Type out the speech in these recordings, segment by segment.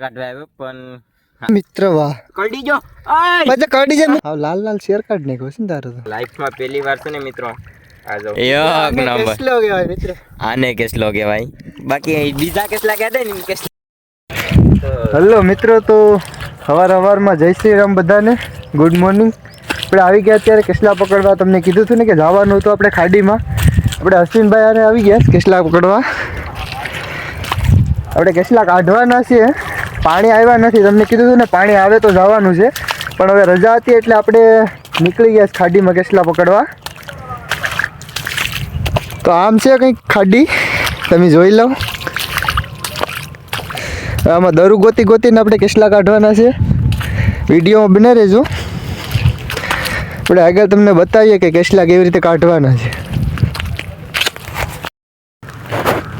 કાઢવા આવ્યો પણ મિત્ર વાહ કડી જો પછી કડી જાય હા લાલ લાલ શેર કાઢ નાખ્યો છે ને તારો તો લાઈફમાં પહેલી વાર છે ને મિત્રો આ જો એક નંબર કેસલો કહેવાય મિત્ર આને કેસલો કહેવાય બાકી બીજા કેસલા કહેતા ને કેસલા હેલો મિત્રો તો સવારમાં જય શ્રી રામ બધાને ગુડ મોર્નિંગ આપણે આવી ગયા અત્યારે કેસલા પકડવા તમને કીધું હતું ને કે જવાનું હતું આપણે ખાડીમાં આપણે અશ્વિનભાઈ આને આવી ગયા કેસલા પકડવા આપણે કેસલા કાઢવાના છીએ પાણી આવ્યા નથી તમને કીધું હતું ને પાણી આવે તો જવાનું છે પણ હવે રજા હતી એટલે આપણે નીકળી ગયા ખાડીમાં કેસલા પકડવા તો આમ છે કંઈક ખાડી તમે જોઈ લો આમાં દરું ગોતીને આપણે કેસલા કાઢવાના છે વિડીયોમાં બને રહેજો આપણે આગળ તમને બતાવીએ કે કેસલા કેવી રીતે કાઢવાના છે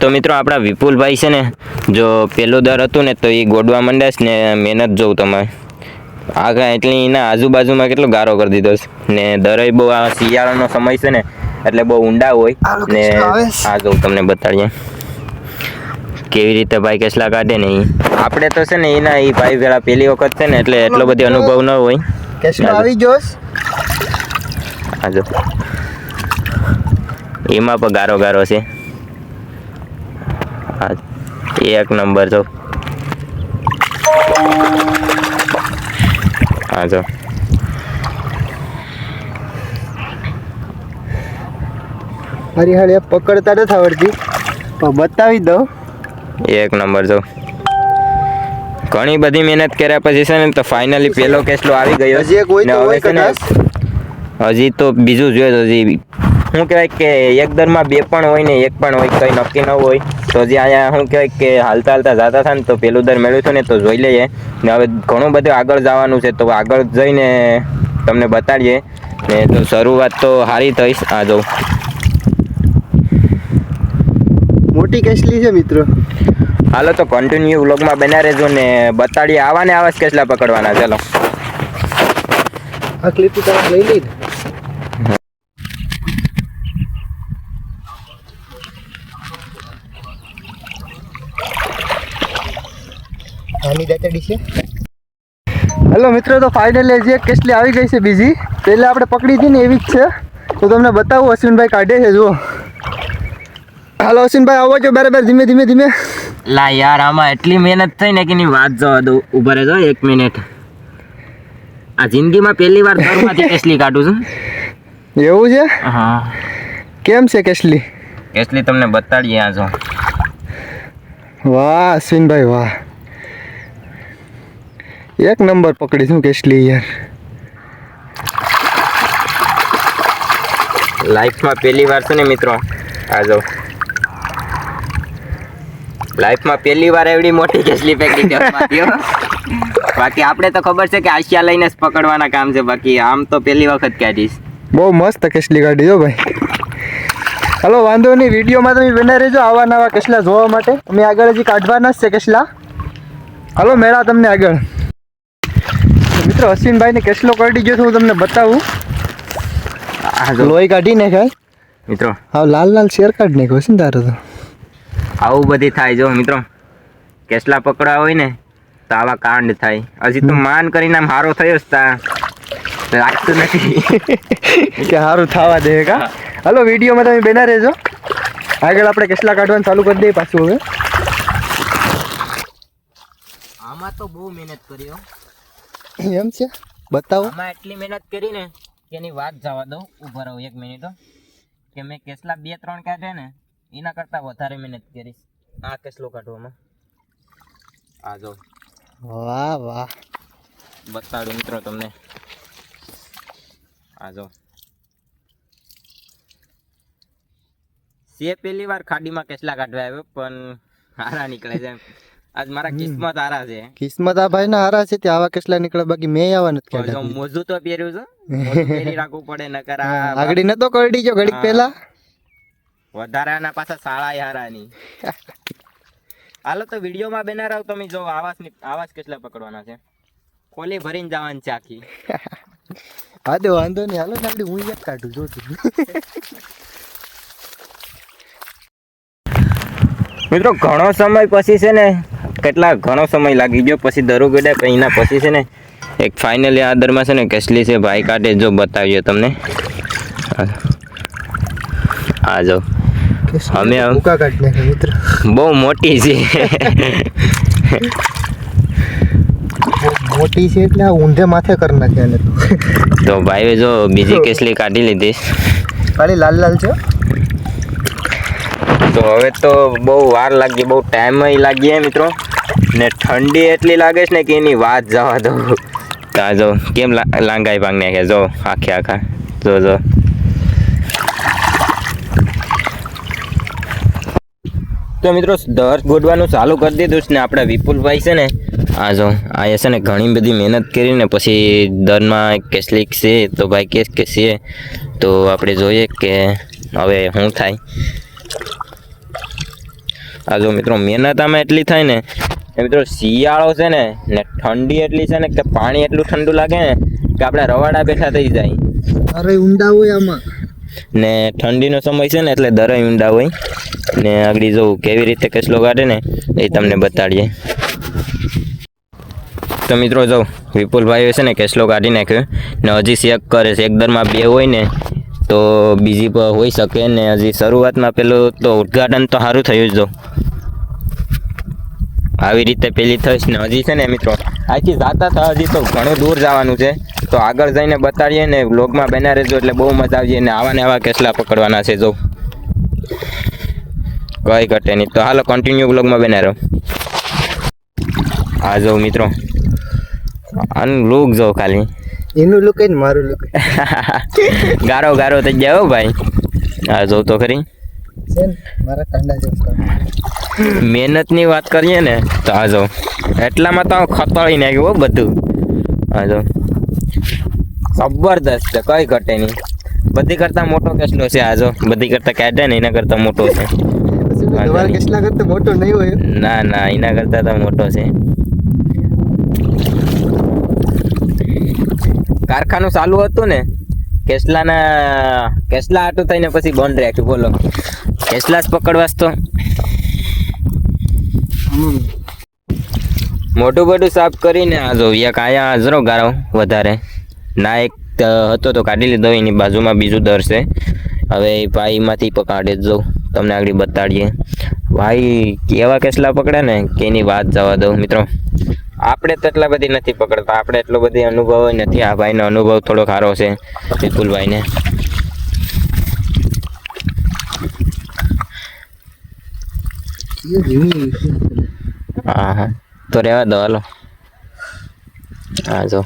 તો મિત્રો આપણા વિપુલભાઈ છે ને જો પેલું દર હતું ને તો એ ગોડવા માંડ્યા ને મહેનત જોઉં તમે આગળ એટલી એના આજુબાજુમાં કેટલો ગારો કરી દીધો છે ને દરય બહુ આ શિયાળાનો સમય છે ને એટલે બહુ ઊંડા હોય ને આ જોઉં તમને બતાડીએ કેવી રીતે ભાઈ કેસલા કાઢે ને આપણે તો છે ને એના એ ભાઈ પેલા પહેલી વખત છે ને એટલે એટલો બધો અનુભવ ન હોય કેસલા આવી જોશ આ જો એમાં પણ ગારો છે હા એક નંબર તો હા જો હરિહળી પકડતા નથી આવડતી તો બતાવી દઉં એક નંબર જો ઘણી બધી મહેનત કર્યા પછી છે ને તો ફાઇનલી પહેલો કેસલો આવી ગયો હજી એક હોય ને તો હવે હોય છે ને હજી તો બીજું જોઈએ તો હજી શું કહેવાય કે એક દરમાં બે પણ હોય ને એક પણ હોય કંઈ નક્કી ન હોય તો હજી અહીંયા શું કહેવાય કે હાલતા જતા હતા ને તો પેલું દર મેળવ્યું હતું ને તો જોઈ લઈએ ને હવે ઘણું બધું આગળ જવાનું છે તો આગળ જઈને તમને બતાડીએ ને તો શરૂઆત તો સારી થઈશ આ જો મોટી કેસલી છે મિત્રો હાલો તો કન્ટિન્યુ વ્લોગમાં બન્યા રહેજો ને બતાડીએ આવા ને આવા જ કેસલા પકડવાના ચાલો આ ક્લિપ તરફ લઈ લઈ હેલો મિત્રો તો ફાઇનલી જે કેસલી આવી ગઈ છે બીજી પહેલા આપણે પકડી હતી ને એવી જ છે તો તમને બતાવું અશ્વિનભાઈ કાઢે છે જુઓ હાલો અશ્વિનભાઈ આવો છો બરાબર ધીમે લા યાર આમાં એટલી મહેનત થઈ ને કે ની વાત જવા દો ઉભા રહેજો 1 મિનિટ આ જિંદગીમાં પહેલી વાર ઘરમાંથી કેસલી કાઢું છું એવું છે હા કેમ છે કેસલી તમને બતાડીએ આ જો વાહ અશ્વિનભાઈ વાહ એક નંબર પકડી છું કેસલી યાર લાઈફમાં પહેલી વાર છે ને મિત્રો આ જો લાઈફમાં પહેલી વાર એવડી મોટી કેસલી પકડી છે બાકી આપણે તો ખબર છે કે આશિયા લઈને જ પકડવાના કામ છે બાકી આમ તો પહેલી વખત કાઢીશ બહુ મસ્ત કેસલી કાઢી જો ભાઈ હાલો વાંધો નહીં વિડીયોમાં તમે બના રહેજો આવા નવા કેસલા જોવા માટે અમે આગળ હજી કાઢવાના જ છે કેસલા હાલો મેળા તમને આગળ મિત્રો અશ્વિનભાઈને કેસલો કાઢી ગયો હું તમને બતાવું લોહી કાઢી નાખાય મિત્રો હા લાલ લાલ શેર કાઢી નાખ્યો છે ને તારો તો આવું બધી થાય જો મિત્રો કેસલા પકડવા હોય ને તો આવા કાંડ થાય હજી તો માન કરીને આમ હારો થયો લાગતું નથી કે સારું થવા દે કા હાલો વિડીયોમાં તમે બેના રહેજો આગળ આપણે કેસલા કાઢવાનું ચાલુ કરી દઈએ પાછું હવે આમાં તો બહુ મહેનત કરી એમ છે બતાવો આમાં એટલી મહેનત કરી ને કે એની વાત જવા દો ઉભા રહો 1 મિનિટ કે મેં કેસલા 2-3 કાઢે ને એના કરતાં વધારે મહેનત કરીશ આ કેસલો કાઢવામાં આ જો વાહ વાહ બતાડું મિત્રો તમને આ જો પહેલી વાર ખાડીમાં કેસલા કાઢવા આવ્યો પણ હારા નીકળે છે આજ મારા કિસ્મત હારા છે કિસ્મત આ ભાઈ ના હારા છે તે આવા કેસલા નીકળે બાકી મેં આવા નથી કાઢ્યા મોજું તો પહેર્યું છે મોજું પહેરી રાખવું પડે નકર આગળ નતો કરડી જો ઘડીક પહેલા વધારાના પાછા શાળા હારાની હાલો તો વિડીયોમાં બેના રહો તમે જો આવાજ કેટલા પકડવાના છે ખોલી ભરીને જવાની છે આખી હા તો વાંધો નહીં હાલો ને આપણે હું એક કાઢું જોતું મિત્રો ઘણો સમય પછી છે ને કેટલા ઘણો સમય લાગી ગયો, પછી દરો ગડ્યા પછી એના પછી છે ને એક ફાઇનલી આ દરમાં છે ને કેસલી છે ભાઈ કાઢે જો બતાવ્યો તમને. આ જો અમે ભૂકા કાઢી નાખે મિત્ર. બહુ મોટી છે. મોટી છે એટલે આ ઊંધે માથે કરી નાખે એને તો ભાઈએ જો બીજી કેસલી કાઢી લીધી. ખાલી લાલ લાલ છે. તો હવે તો બહુ વાર લાગી, બહુ ટાઈમ લાગી મિત્રો, ને ઠંડી એટલી લાગે છે ને કે એની વાત જવા દો. તો આ જો કેમ લાંગાઈ ભાંગ નાખે જો આખે આખા જો. તો મિત્રો દર ગોડવાનું ચાલુ કરી દીધું છે ને આપણા વિપુલભાઈ છે ને આ જો આ છે ને ઘણી બધી મહેનત કરીને પછી દરમાં કેસલી છે તો ભાઈ કે છે તો આપણે જોઈએ કે હવે શું થાય. આ જો મિત્રો મહેનત આમાં એટલી થાય ને મિત્રો, શિયાળો છે ને ઠંડી એટલી છે ને કે પાણી એટલું ઠંડુ લાગે ને કે આપણે રવાડા બેઠા થઈ જાય. અરે ઊંડા હોય આમાં ને ઠંડીનો સમય છે ને એટલે દરાય ઊંડા હોય. ને આગળ જોઉં કેવી રીતે કેસલો કાઢે ને એ તમને બતાડીએ. તો મિત્રો જો વિપુલભાઈ છે ને કેસલો કાઢી નાખ્યો ને હજી ચેક કરે છે. એક દરમાં બે હોય ને તો બીજી પર હોઈ શકે ને હજી શરૂઆતમાં પેલું તો ઉદ્ઘાટન તો સારું થયું જ જો આવી રીતે પેલી થઈશ ને હજી છે ને મિત્રો અહીંથી જાતા હતા હજી તો ઘણું દૂર જવાનું છે. તો આગળ જઈને બતાડીએ ને વ્લોગમાં બના રહેજો એટલે બહુ મજા આવશે. ને આવા ને આવા કેસલા પકડવાના છે જો કઈ ઘટે નહીં. તો હાલો કન્ટિન્યુ વ્લોગમાં બના રહો. આ જો મિત્રો આનું લુક જો ખાલી એનું લુક ને મારું લુક ગારો ગારો થઈ જાય હો ભાઈ. આ જો તો ખરી મારા કાંડા જેમ મહેનતની વાત કરીએ ને તો આ જો એટલામાં તો ખતળી નાખ્યું બધું. આ જો જબરદસ્ત છે, કઈ ઘટે નહીં. બધી કરતા મોટો કેસલો છે. આ જો બધી કરતા કાઢે ને એના કરતા મોટો છે. કેટલા કરતા મોટો નહીં હોય. ના એના કરતા તો મોટો છે. કારખાનું ચાલુ હતું ને કેસલા આટું થઈને પછી બંધ રાખ્યું. બોલો કેસલા જ પકડવાસ તો મોટું બધું સાફ કરીને આ જો એક આયા હાજરો ગારો વધારે ના એક હતો તો કાઢી લીધો. એની બાજુમાં બીજું દર છે. હવે એ ભાઈમાંથી પકડે જ જાઉં તમને આગળ બતાડીએ. ભાઈ કેવા કેસલા પકડે ને કે એની વાત જવા દઉં મિત્રો. આપણે તો એટલા બધી નથી પકડતા, આપણે એટલો બધી અનુભવ નથી. આ ભાઈનો અનુભવ થોડો સારો છે વિપુલભાઈને. હા તો રહેવા દો હાલો. હા જો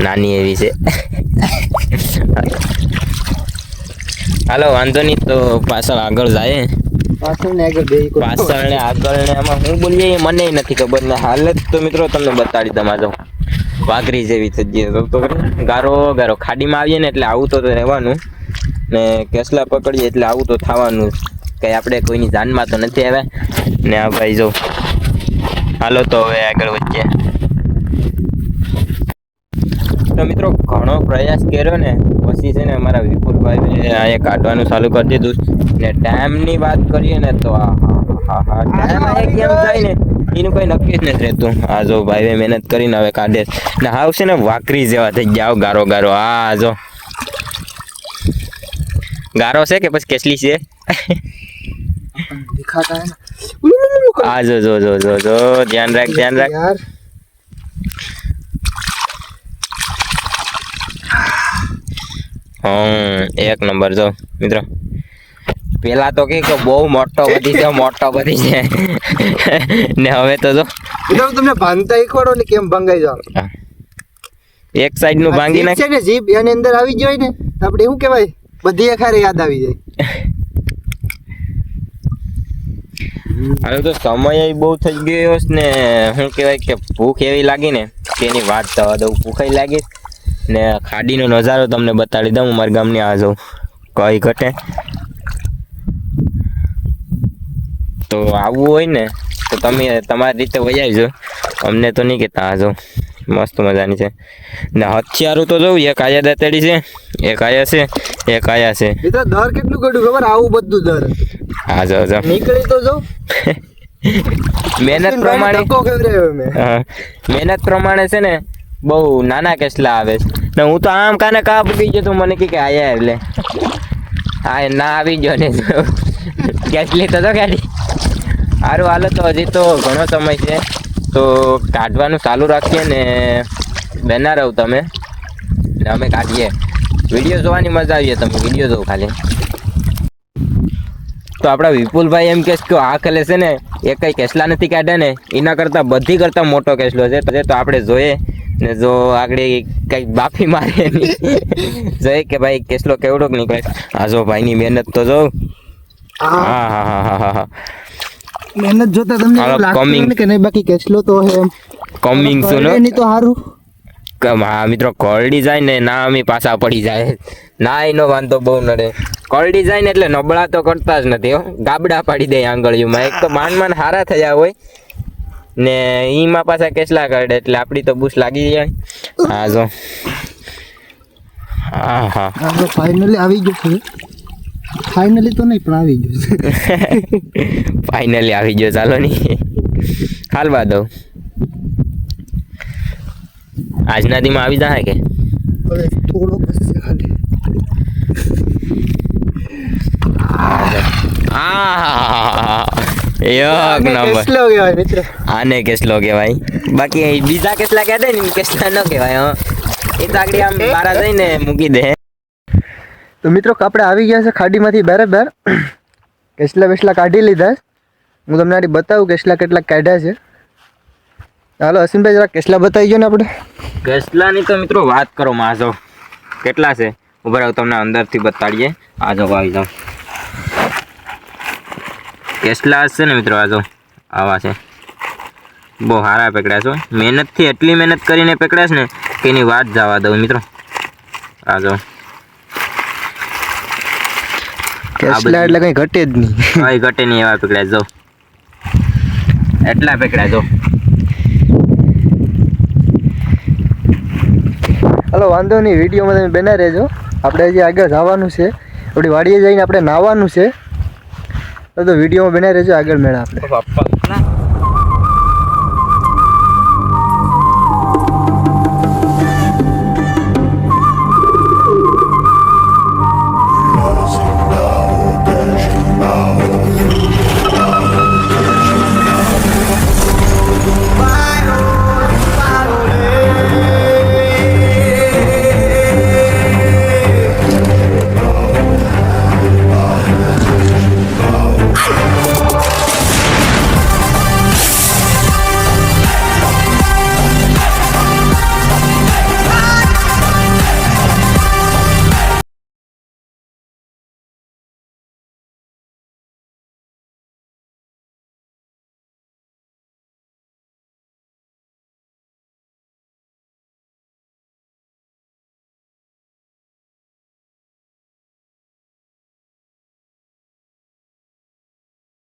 નાની એવી છે. હાલો વાંધો નહીં તો પાછળ આગળ જાય. પાછળ ને આગળ ને આમાં હું બોલીએ એ મને નથી ખબર ને. હાલત તો મિત્રો તમને બતાડી તમારો વાઘરી જેવી થઈ ગઈ. તો ગારો ગારો ખાડીમાં આવીએ ને એટલે આવું તો રહેવાનું ને કેસલા પકડીએ એટલે આવું તો થવાનું. કઈ આપણે કોઈની જાનમાં તો નથી આવ્યા ને. આ ભાઈ જો હાલો તો હવે આગળ વધીએ. તો મિત્રો ઘણો પ્રયાસ કર્યો ને પછી છે ને અમારા વિપુલભાઈ આ કાઢવાનું ચાલુ કરી દીધું ને. ટાઈમની વાત કરીએ ને તો ટાઈમ આ કેમ જાય ને એનું કોઈ નક્કી જ નથી રહેતું. આ જો ભાઈ મહેનત કરીને હવે કાઢે ને. હાવ છે ને વાકરી જેવા થઈ ગયા ગારો ગારો. આ જો ગારો છે કે પછી કેસલી છે. આ જો જો જો જો જો ધ્યાન રાખ એક નંબર જો મિત્રો. પેલા તો કે બહુ મોટો બધી છે ને હવે તો જો તમને ભાંગતા શીખવાડો ને કેમ ભંગાઈ જાવ. એક સાઈડ નું ભાંગી નાખે ને જીભ એની અંદર આવી જાય ને આપણે શું કહેવાય બધી અખારે યાદ આવી જાય. હવે તો સમય બહુ થઈ ગયો ને શું કહેવાય કે ભૂખ એવી લાગી ને કે એની વાત થવા દઉં. ભૂખાઈ લાગી ને ખાડીનો નજારો તમને બતાડી દઉં. મારા ગામની આ જાઉં કઈ ઘટે તો આવવું હોય ને તો તમે તમારી રીતે વહી આવજો. અમને તો નહીં કહેતા. આ જાઉં મસ્ત મજાની છે ને. હથિયારું તો જોઉં એક આયા દાતેડી છે, એક આયા છે, એક આયા છે. દર કેટલું ગડું ખબર આવું બધું દર હા જો જો નીકળી તો જાઉં. મહેનત પ્રમાણે ધક્કો ખવડાવ્યો મેં. હા, મહેનત પ્રમાણે છે ને બહુ નાના કેસલા આવે છે ને હું તો આમ કાને કા પૂગી ગયો તો મને કે આયા એટલે હા ના આવી ગયો ને કેસલી તો ગાડી સારું હાલો તો હજી તો ઘણો સમય છે તો કાઢવાનું ચાલુ રાખીએ ને બેના રહો તમે ને અમે કાઢીએ વિડીયો જોવાની મજા આવીએ તમે વિડીયો જોવો ખાલી તો આપણા વિપુલભાઈ એમ કે આ ખેલે છે ને એ કઈ કેસલા નથી કાઢ્યા ને એના કરતાં બધી કરતાં મોટો કેસલો છે તો આપણે જોઈએ ને જો આગળ કઈક બાફી મારે નહીં જોઈએ કે ભાઈ કેસલો કેવડોક નીકળે આ જો ભાઈની મહેનત તો જો હા હા હા હા હા હા મહેનત જોતા તમને હાલો, એવું લાગતું coming. નથી કે નહીં બાકી કેસલો તો હે એમ કમિંગ સુન નહીં તો સારું. હા મિત્રો કરડી જાય ને ના અમે પાછા પડી જાય ના એનો વાંધો બહુ નડે કરડી જાય ને એટલે નબળા તો કરતા જ નથી હો ગાબડા પાડી દે આંગળીઓમાં એક તો માંડ હારા થયા હોય ને ઈમાં પાછા કેસલા કાઢે એટલે આપડી તો બૂસ લાગી જાય હા જો હા હા આપણે ફાઇનલી આવી ગયું છે. ફાઇનલી તો નહીં પણ આવી ગયું છે. ફાઇનલી આવી ગયો ચાલો ની હાલવા દઉં આજના દીમાં આવી જાય કે હવે થોડો બસ ખાલી. એક નંબર કેસલો કહેવાય મિત્ર. આને કેસલો કહેવાય બાકી બીજા કેસલા કહેતા ને કેસલા ન કહેવાય હં એ તો આગળ આમ બારા જઈને મૂકી દે તો મિત્રો આપણે આવી ગયા છે ખાડીમાંથી બરાબર કેસલા બેસલા કાઢી લીધા છે. હું તમને આડી બતાવું કેસલા કેટલા કાઢ્યા છે. હાલો અસીમભાઈ જરા કેસલા બતાવી ગયો ને આપણે. કેસલાની તો મિત્રો વાત કરો માજો કેટલા છે ઉભા રહો તમને અંદરથી બતાડીએ આ જો આવી જાઓ કેસલા છે ને મિત્રો આ જો આવા છે બહુ સારા પકડ્યા છો મહેનતથી એટલી મહેનત કરીને પકડ્યા છે ને કે એની વાત જવા દઉં મિત્રો આ જો કેસલા એટલે કંઈ ઘટે જ નહીં. કઈ ઘટે નહીં એવા પકડ્યા જો એટલા પકડ્યા જો હાલો વાંધો નહીં વિડીયોમાં તમે બના રહેજો. આપણે હજી આગળ જવાનું છે આપણી વાડીએ જઈને આપણે નાહવાનું છે તો વિડીયોમાં બના રહેજો આગળ મેળા આપણે.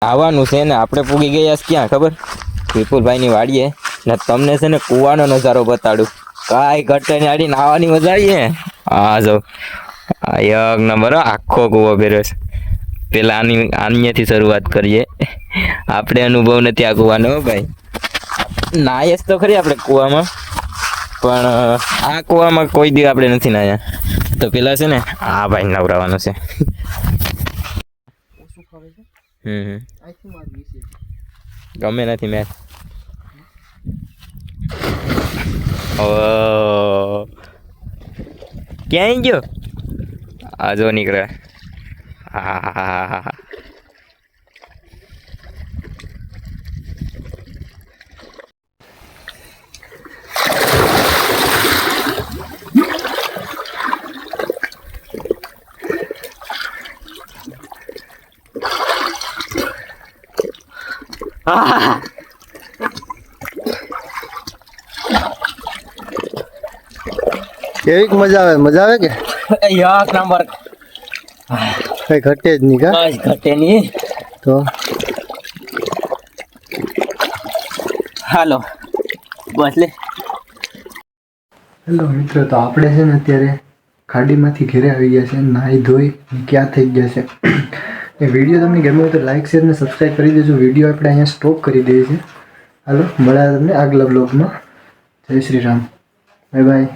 આવવાનું છે ને આપણે પૂગી ગયા છે ક્યાં ખબર વિપુલભાઈની વાડીએ ને તમને છે ને કૂવાનો નજારો બતાડું કાંઈ ઘટે ને આડી નાવાની મજા આવી હે હા જો આ એક નંબર આખો કૂવો પહેર્યો છે પેલા આનીથી શરૂઆત કરીએ આપણે અનુભવ નથી આ કૂવાનો ભાઈ નાહીએ તો ખરી આપણે કૂવામાં પણ આ કૂવામાં કોઈ દી આપણે નથી નાહ્યા તો પેલા છે ને આ ભાઈ નવરાવાનું છે ગમે નથી મેચ ક્યાંય ગયો આ જો નીકળે હા કેવી મજા આવે કે એક નંબર કઈ ઘટે જ નહીં કા કઈ ઘટે નહીં તો હાલો બસ લે હેલો મિત્રો તો આપણે છે ને અત્યારે ખાડીમાંથી ઘરે આવી ગયા છે નાહી ધોઈ ક્યાં થઈ ગયા છે એ વિડીયો તમને ગમ્યો હોય તો લાઇક શેર અને સબસ્ક્રાઈબ કરી દેજો. વિડીયો આપણે અહીંયા સ્ટોપ કરી દઈએ છીએ. હાલો મળ્યા તમને આગલા બ્લોગમાં. જય શ્રી રામ. Bye bye.